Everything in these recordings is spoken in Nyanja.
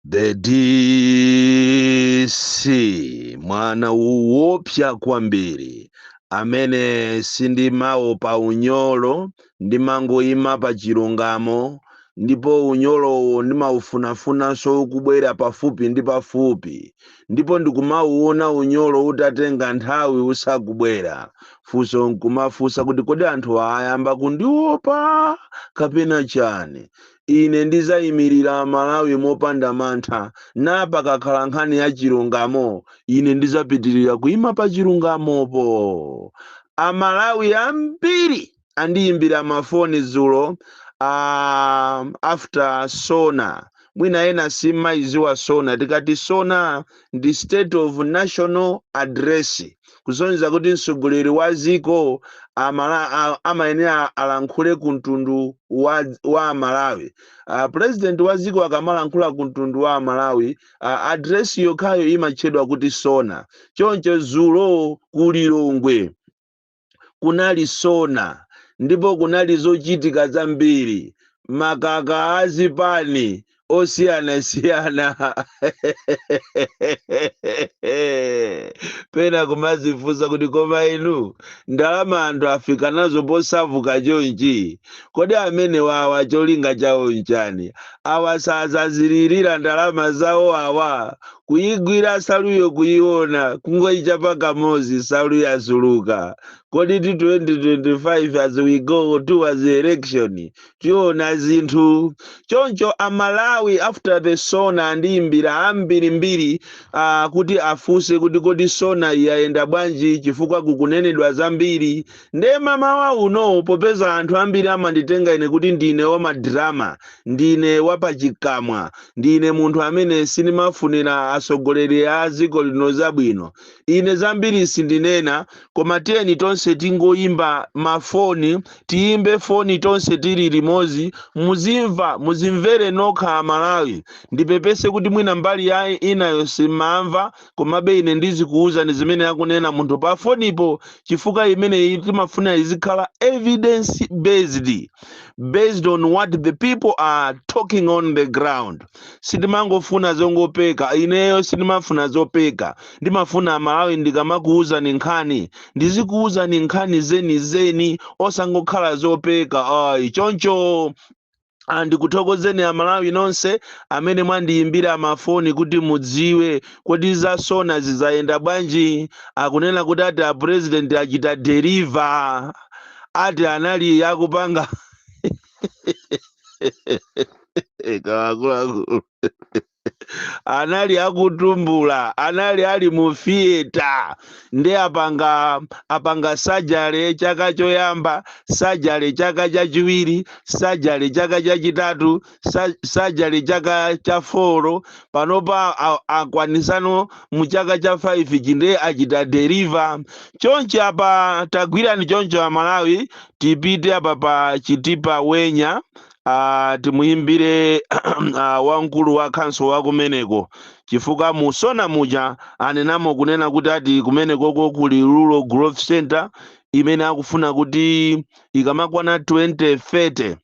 The DC mwana uwopya kwambiri amene sindimawo pa unyolo ndimangoyima pa chilungamo ndipo unyolowo ndimaufunafunanso kubwera pafupi ndi pafupi ndipo ndikumauona unyolo utatenga nthawi usakubwera funso nkumafunsa kuti kodi anthu ayamba kundiopa kapena chani. Ine ndizayimirira Malawi mopanda mantha napa kakhala nkhani ya chilungamo ine ndizapitirira kuyima pa chilungamopo. Amalawi ambiri andiyimbira mafoni dzulo after SONA mwina ena simaiziwa SONA tikati SONA ndi State of National Address kusonyeza kuti mtsogoleri wa dziko amayenera alankhule ku mtundu wa Malawi. President wa dziko akamalankhula ku mtundu wa Malawi address yokhayo imatchedwa kuti SONA. Choncho dzulo ku Lilongwe kunali SONA ndipo kunali zochitika zambiri makaka azipani osiyanasiyana pena kumazifunsa kuti koma inu ndalama anthu afika nazo posavuka chonchi kodi amene wawa cholinga chawo nchani awasazazilirira ndalama zawo awa kuyigwira saluyo kuyiona kungoyichapa kamozi salu yasuluka. Kodi ti 2025 as we go towards the election tiona zinthu choncho Amalawi after the SONA andiyimbira ambirimbiri kuti afunse kuti kodi SONA yayenda bwanji chifukwa kukunenedwa zambiri nde mama wa uno popeza anthu ambiri amanditenga ine kuti ndine wamadrama ndine wapachikamwa ndine munthu amene sinimafunira atsogoleri a dziko lino zabwino. Ine zambiri sindinena koma tiyeni tonse tingoyimba mafoni tiyimbe foni tonse tili limodzi muzimvere nokha Amalawi ndipepese kuti mwina mbali ya inayo simamva komabe ine ndizikuuza ndi zimene akunena munthu pa fonipo chifukwa imene timafuna izikhala evidence based on what the people are talking on the ground. Sindimangofuna zongopeka ineyo sindimafuna zopeka ndimafuna Amalawi ndikamakuuza ni nkhani ndizikuuza ni nkhani zeni osangokhala zopeka. Choncho ndikuthokozeni Amalawi nonse amene mwandiyimbira mafoni kuti mudziwe kodi za SONA zizayenda bwanji. Akunena kuti ati a president achita deliver ati anali yakupanga anali akutumbula anali ali mu theater ndi apanga sajale chaka choyamba sajale chaka chachiwiri sajale chaka chachitatu sajale chaka cha 4 panopa akwanisano mu chaka cha 5 chinde achita deliver. Chonchi apa tagwirani choncho Amalawi tipite apa pa Chitipa Wenya timuyimbire wamkulu wa council wa kumeneko chifukwa mu SONA muja anenamo kunena kuti ati kumeneko kuli Rural Growth Center imene akufuna kuti ikamakwana 2030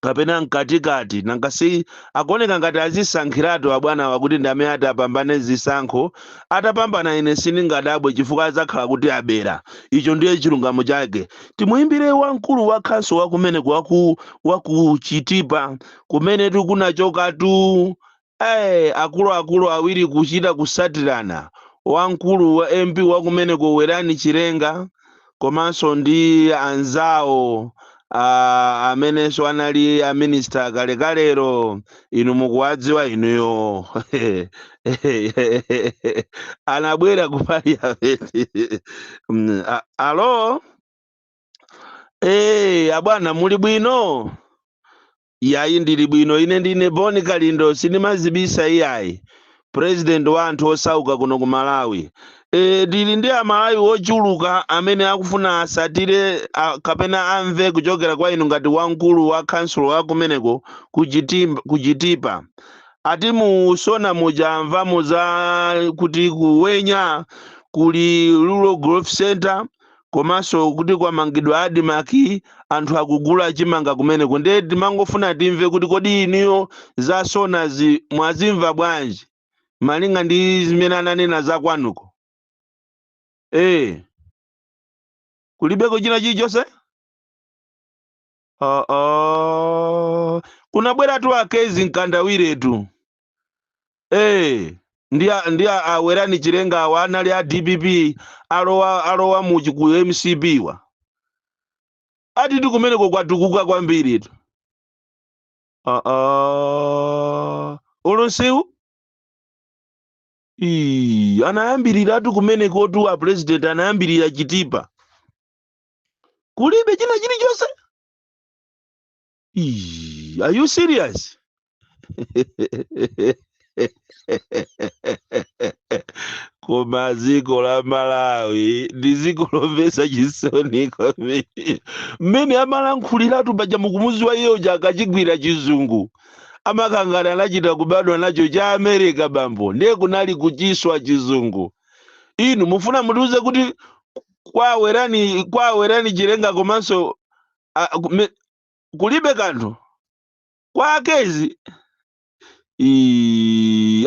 kapena mkatikati nangasi akuoneka ngati azisankhiratu abwana wakuti ndame ati apambane zisankho atapambana ine siningadabwe chifukwa azakhala kuti abera. Icho ndiye chilungamo chake. Timuyimbire wamkulu wa council wa kumeneko waku Chitipa kumene tikunachoka tu akulu awiri kuchita kusatirana wamkulu wa MP wa kumeneko Werani Chirenga komanso ndi anzawo amenenso anali a minister kalekalero inu mukuwadziwa inuyo anabwera kupali alo abwana muli bwino? Yayi ndili bwino ine ndine Boni Kalindo sinimazibisa iyayi president wa anthu osauka kuno ku Malawi. Ndili ndi Amalawi ochuluka amene akufuna asatire kapena amve kuchokera kwa inu ngati wamkulu wa council wa kumeneko kuchitipa ati mu SONA mujamva muza kuti kuwenya kuli Rural Growth Center komanso kuti kwamangidwa adimaki anthu akugula chimanga kumeneko. Ndiye timangofuna timve kuti kodi iniyo za sonazi mwazimva bwanji malinga ndi zimene ananena za kwanuko. Kulibeko china chilichonse? Kunabwera tu akezi mkandawiretu. Ndi awerani chilenga awa anali a DPP alowa muchi ku MCP wa. Ati kumeneko kwatukuka kwambiri tu. Olonsewu? Anayambirira tu kumeneko tu a president anayambirira chitipa. Kulibe china chilichonse? Are you serious? Koma ziko la Malawi ndi ziko lomvesa chisoni kwambiri. Mmene amalankhuliratu paja mukumuzi wa iyoja akachigwira chizungu amakangana anachita kubadwa nacho cha America bambo, ndiye kunali kuchiswa chizungu. Inu mufuna mutiuze kuti kwawerani chilenga komanso kulibe kanthu kwa akezi.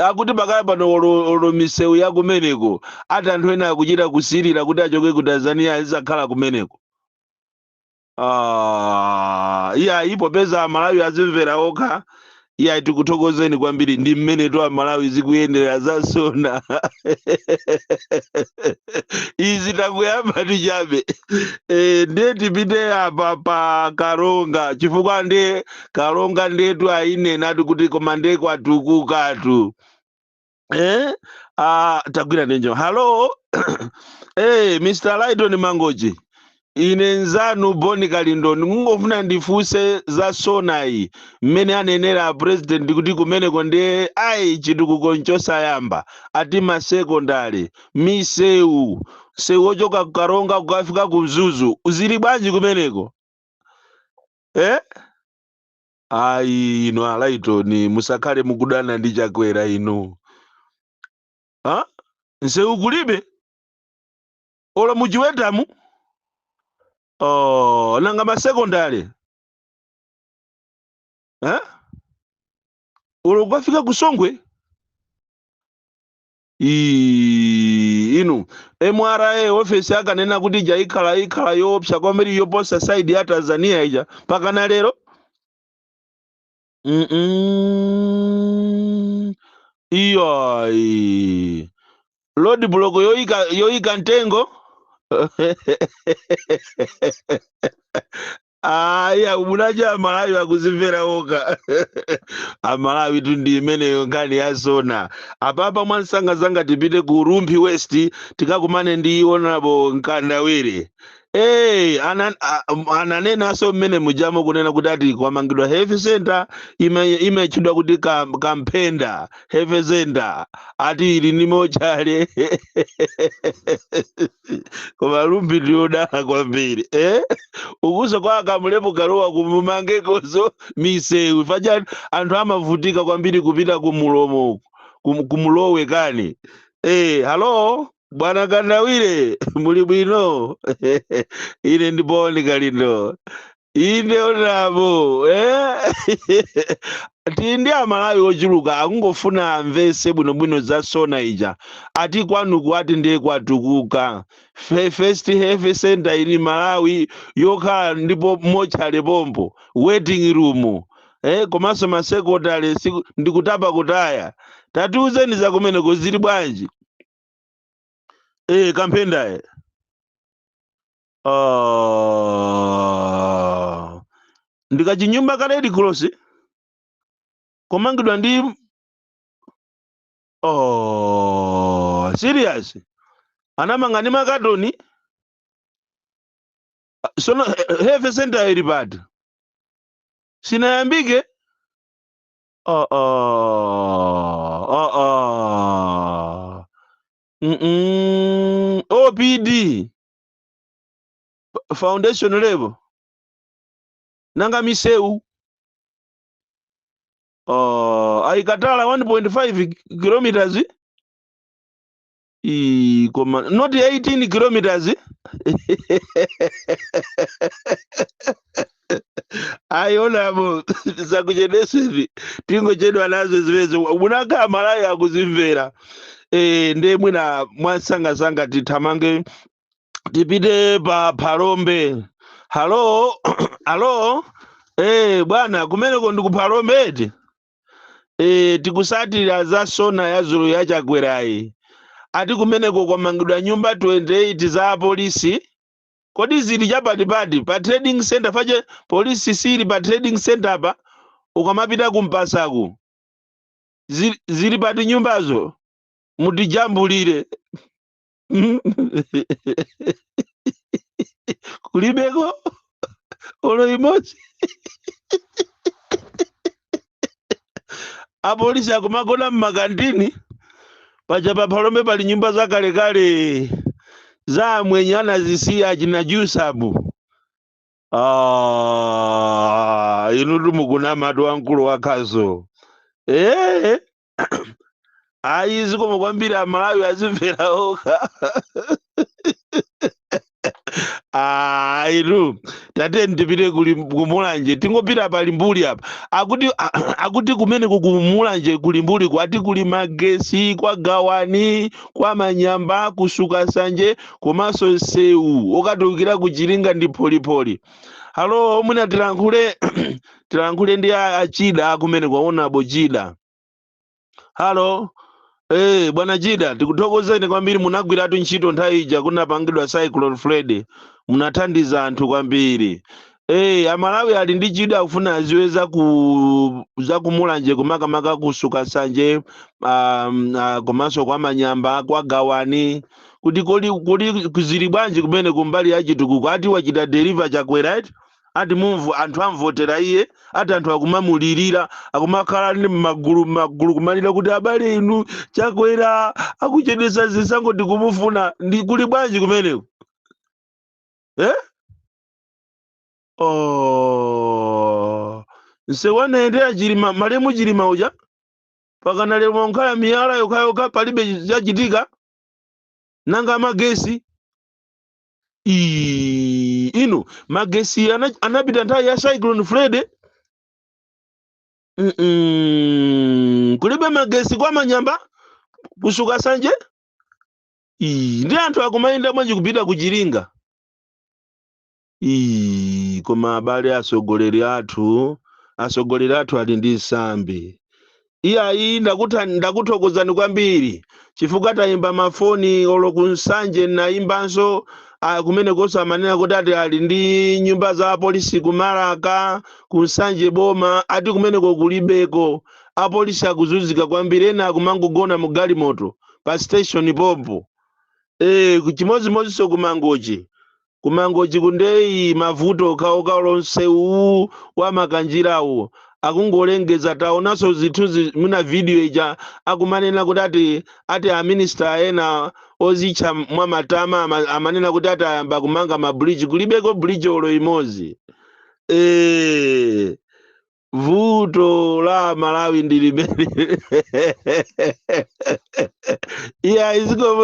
Akuti pakala pano olo misewu ya kumeneko ati anthu ena akuchita kusirira kuti achoke ku Tanzania azakhala kumeneko. Ipo peza Malawi azimvera okha. Tikuthokozeni kwambiri ndi mmene to Malawi zikuyendera za sona. Izi takuyamba tichabe. Ndiye tipite apa pa Karonga chifukwa ndiye Karonga ndetu ayinena kuti koma ndiye kwatukukatu. Tagwira ndenjo. Hello. Mr. Lighton Mangochi. Ine nzanu Boni Kalindo ngofuna ndifunse za sonayi mmene anenera president kuti kumeneko ndiye chitukuko nchosayamba ati masekondari misewu ochoka Karonga kukafika ku Mzuzu zili bwanji kumeneko? Ino Alaitoni musakhale mukudana ndi Chakwera ino. Nsewu kulibe? Ola muchiwetamu? Nanga masekondari ulo kwafika kusongwe inu MRA office akanena kuti ija ikhala yoopsa kwambiri yoposa side ya Tanzania ija pakana lero. Iyo road block yoika ntengo. Munaja Amalawi akuzimvera oka. Amalawi tundi imene ngani ya sona. Apapa mwansanga tipite ku Rumpi West tikakumane ndi Honorable Nkandawire. Ananena so mmene mujamo kunena kuti ati kwamangidwa health center imechidwa kuti kampenda health center ati ili ni mochale. Koma Rumpi ndiodala kwambiri. Ukuso kwa kamulepo karowa kumumange kozo misewu faja anthu amavutika kwambiri kupita kumulomo kumulowe kani. Hello Bwana Kandawire muli bwino? Ine ndi Boni Kalindo. Ine onabo tindi Amalawi ochuluka akungofuna amvese bwinobwino za sona ija ati kwanuku ati ndiye kwatukuka. First health center ili Malawi yokhala ndipo mochale pompo waiting room komanso masekondari ndikutapa kutaya. Tatiuzeni za kumeneko zili bwanji? Kampenda ndikachinyumba ka Red Cross komangidwa ndi serious anamanga ndi makatoni sono health center ili pati sinayambike. OPD foundation level nanga misewu aikatala 1.5 kilometers koma not 18 kilometers ayonamo zakuchenesevi tingochedwa nazo zimezo munaka Malawi akuzimvera ndiye mwina mwasangasanga tithamange tipite pa Phalombe. Halo halo bwana kumeneko ndikuphalombe tikusatira za sona ya Zulu yachakwerayi ati kumeneko kwamangidwa nyumba 28 za apolisi. Kodi zili chapatipati pa trading center fache polisi sili pa trading center pa ukamapita kumpasaku zili pati nyumbazo mutijambulire. Kulibeko olo imodzi apolisi akumagona mmakantini paja pa Phalombe pali nyumba za kalekale za mwenye anazisiya achina Jusabu. Inu tumukunamatu wamkulu wakhazo ayi zikomo kwambiri Amalawi azimvera okha. Inu tate ndipite kumulanje tingopita pali mbuli apa akuti kumeneko kumulanje kuli mbuli kwati kuli magesi kwa gawani kwa manyamba kusuka sanje komanso sewu okatukira kuchilinga ndi polipoli. Halo mwina tilankhule ndi achida kumeneko aonabo Chida. Halo bwana Chida tikuthokozeni kwambiri munagwiratu ntchito nthawi ija kunapangidwa Cyclone Freddy munathandiza anthu kwambiri. Amalawi ali ndi Chida akufuna aziwe za kumulanje kumakamaka kusuka sanje komanso kwa manyamba kwa gawani kuti kuli kuzili bwanji kumene kumbali ya chitukuko ati wachita deliver chakwera ati mumvu anthu amvotera iye ati anthu akumamulirira akumakhala ndi magulu kumalira kuti abale inu chakwera akuchenesa zisango ndikumufuna ndi kuli bwanji kumeneko nsewanaendera chilima malemu chilima uja pakana lemo nkhala miyala yokhayoka palibe chachitika nanga magesi inu magesi anapita nthawi ya Cyclone Freddy. Kulibe magesi kwa manyamba kusuka sanje ndi anthu akumayenda mwanji kupita kuchilinga. Koma abale asogoleri athu ali ndi nsambi iyayi ndakuthokozani kwambiri chifukwa tayimba mafoni olo kunsanje nayimbanso kumene kosa amanena kuti ati ali ndi nyumba za apolisi kumalaka kunsanje boma ati kumeneko kulibeko apolisi akuzunzika kwambiri ena akumangogona mu galimoto pa station pompo kuchimozimozinso kumangochi kundeyi mavuto okhaokha lonse wa makanjirawo akungolengeza taonanso zinthu muna video ija akumanena kuti ati aminister ena ozitcha mwa matama amanena kuti ati ayamba kumanga mabridge kulibeko bridge olo imodzi. Vuto la Malawi ndilimene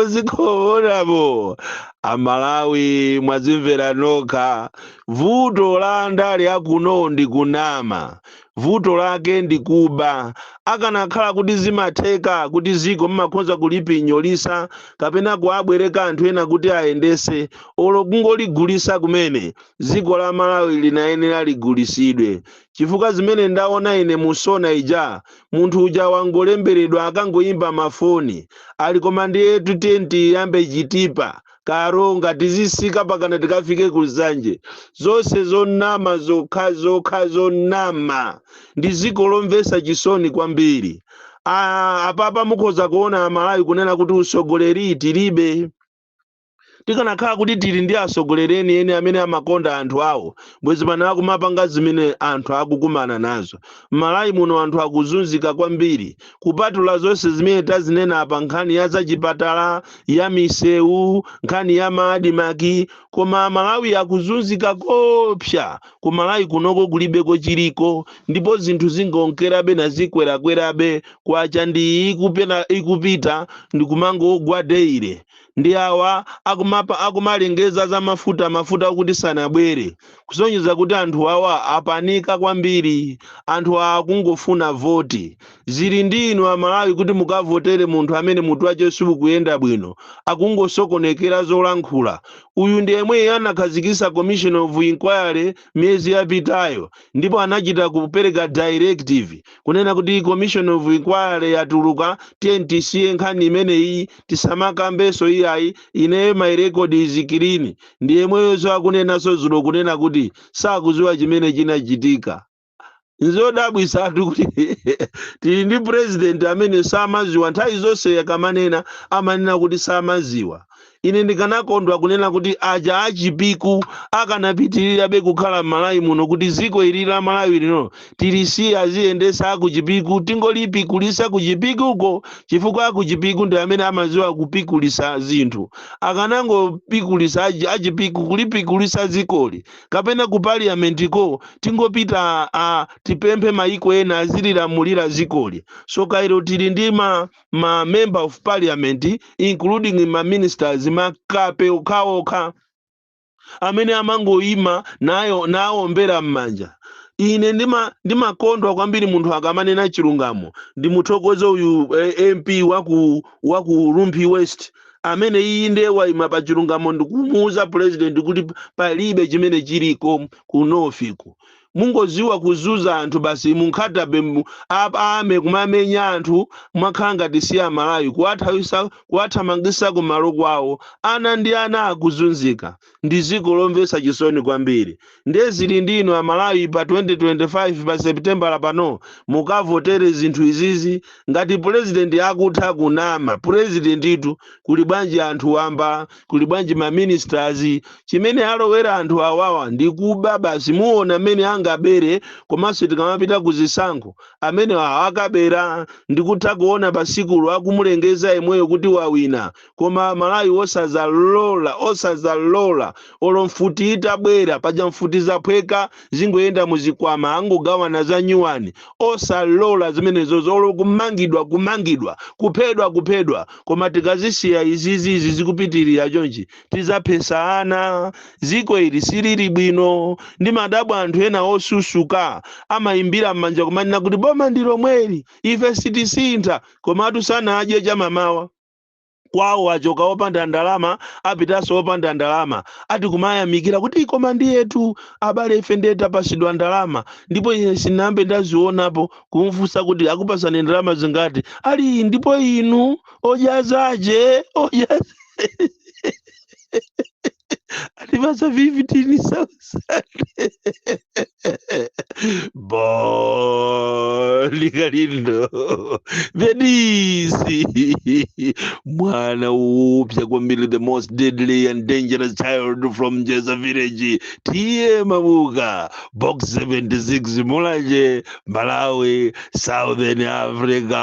zikomo nabo Amalawi mwazimvera nokha. Vuto la ndale akuno ndi kunama, vuto lake ndi kuba. Akanakhala kuti zimatheka kuti ziko mmakhonza kulipinyolisa kapena kuabwereka anthu ena kuti ayendese olo kungoligulisa kumene ziko la Malawi linayenera ligulisidwe. Chifukwa zimene ndaona ine musona ija munthu uja wangolemberedwa akangoyimba mafoni ali koma ndiye tutenti yambe chitipa karonga tizisika pakana tikafike kuzanje zonse zonama zokha zonama ndi ziko lomvesa chisoni kwambiri. Apapa mukhoza kuona Amalawi kunena kuti usogoleri tilibe. Tikanakhala kuti tili ndi asogolereni ene amene amakonda anthu awo bwezi pana akumapanga zimene anthu akukumana nazo. Malawi muno anthu akuzunzika kwambiri kupatula zonse zimene tazinena apa nkhani ya zachipatala ya misewu nkhani ya maadimaki koma Malawi akuzunzika kopsa. Ku Malawi kunoko kulibeko chiliko ndipo zinthu zingonkerabe na zikwerakwerabe kwacha ndi ikupita ndi kumangogwa deire ndi awa akumalengeza za mafuta kuti sanabwere, kusonyeza kuti anthu awa apanika kwambiri, anthu awa akungofuna voti. Zili ndi inu Amalawi kuti mukavotere munthu amene mutu wace sikuyenda bwino, akungosokonekera zolankhula. Uyu ndi yemwe anakhazikitsa commission of inquiry miyezi yapitayo, ndipo anachita kupereka directive kunena kuti commission of inquiry yatuluka, tiye tisiye nkhani imeneyi, tisamakambenso iyayi, ine my record is clean. Ndi yemweyo akunenanso dzulo kunena kuti sakudziwa chimene chinachitika. Nzodabwitsa kuti tili ndi president amene samadziwa, nthawi zonse akamanena amanena kuti samadziwa. Ine ndikanakondwa kunena kuti aja achipiku akanapitirirabe kukhala m'Malawi muno, kuti ziko ili la Malawi lino tilisiye aziyendesa akuchipiku, tingolipikulisa kuchipikuko, chifukwa akuchipiku ndi amene amadziwa kupikulisa zinthu. Akanangopikulisa achipiku kulipikulisa zikoli, kapena ku parliamentiko tingopita tipemphe maiko ena azililamulira zikoli. So kairo tili ndi ma member of parliament including ma ministers, makape okhaokha amene amangoyima nawombera m'manja. Ine ndimakondwa kwambiri munthu akamanena chilungamo. Ndimuthokoze uyu MP waku Lumphi West amene iyi nde wayima pa chilungamo, ndikumuuza president kuti palibe chimene chiliko kunofiku. Mungoziwa kuzuza anthu basi, munkhatabe ame kumamenya anthu mwakhala ngati si Amalawi, kuwathamangisa kumalo kwawo. Ana ndi ana akuzunzika, ndi ziko lomvetsa chisoni kwambiri. Ndiye zili ndi inu Amalawi pa 2025 pa September pano, mukavotere zinthu izizi. Ngati president akutha kunama, president itu kuli bwanji anthu wamba, kuli bwanji ma ministers, chimene alowera anthu awawa ndi kuba basi. Muona amene angabere, komanso tikamapita kuzisankho amene akabera ndikutha kuona pasikulu akumulengeza yemweyo kuti wawina, koma Malawi osazalola olo mfuti itabwera paja mfuti zaphweka zingoyenda muzikwama, angogawana za nyuwani. Osalola zimenezo zolo kumangidwa kuphedwa, koma tikazisiya izizi zikupitirira chonchi tizaphesa ana. Ziko ili silili bwino. Ndi madabwa anthu ena osusuka amayimbira m'manja kumanena kuti boma ndilo mweri, ife sitisintha, koma atusana adye chamamawa. Kwawo achoka opanda ndalama, apitaso opanda ndalama, ati kumayamikira kuti koma ndi yetu abale ife ndeta pasidwa ndalama. Ndipo ine sinambe ndazionapo kumfunsa kuti akupasani ndalama zingati, ali ndipo inu ojazaje atipasa 15,000 likalindo Venisi mwana upya kwambiri, the most deadly and dangerous child from Jeza village, tiye Mabuga, box 76, Mulanje, Malawi, Southern Africa.